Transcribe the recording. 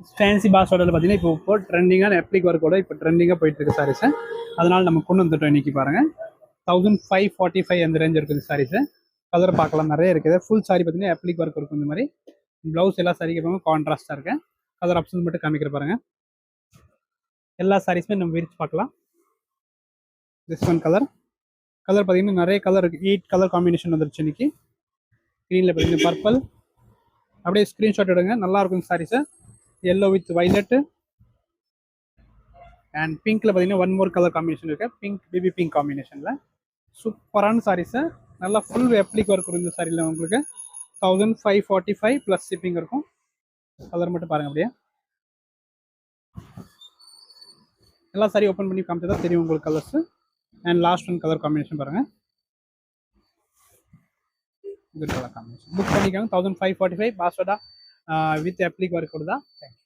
Fancy பாஸ்வேர்டில் பார்த்தீங்கன்னா இப்போ ட்ரெண்டிங்கான அப்ளிக் ஒர்க்கோட இப்போ ட்ரெண்டிங்காக போயிட்டு இருக்கு சாரீஸ். அதனால் நம்ம கொண்டு வந்துட்டோம் இன்னைக்கு பாருங்கள். 1545 அந்த ரேஞ்ச் இருக்குது சாரீஸ். கலர் பார்க்கலாம், நிறைய இருக்குது. ஃபுல் சாரி பார்த்தீங்கன்னா அப்ளிக் ஒர்க் இருக்கும். இந்த மாதிரி ப்ளவுஸ் எல்லா சாரிக்கு போக கான்ட்ராஸ்டாக இருக்கு. கலர் ஆப்ஷன் மட்டும் காமிக்கிற பாருங்க. எல்லா சாரீஸுமே நம்ம விரிச்சு பார்க்கலாம். திஸ் ஒன் கலர் பார்த்தீங்கன்னா நிறைய கலர் இருக்குது. 8 கலர் காம்பினேஷன் வந்துருச்சு இன்னைக்கு. ஸ்க்ரீனில் பார்த்தீங்கன்னா பர்பிள். அப்படியே ஸ்க்ரீன்ஷாட் எடுங்க, நல்லா இருக்கும் சாரீஸை. எல்லோ வித் வைலட்டு அண்ட் பிங்க்ல பார்த்தீங்கன்னா ஒன் மோர் கலர் காம்பினேஷன் இருக்கு. பிங்க், பேபி பிங்க் காம்பினேஷனில் சூப்பரான சாரீஸை. நல்லா ஃபுல் அப்ளிக் ஒர்க் இருக்கும் இந்த சாரியில். உங்களுக்கு 1545 ப்ளஸ் ஷிப்பிங் இருக்கும். கலர் மட்டும் பாருங்க. அப்படியே எல்லா சாரி ஓப்பன் பண்ணி காமிச்சா தான் தெரியும் உங்களுக்கு colours. And last one colour combination பாருங்க. Good colour combination. புக் பண்ணிக்காங்க. 1545 பாஸ்வேர்டா வித் அப்ளிக் ஒர்க் தான். தேங்க்யூ.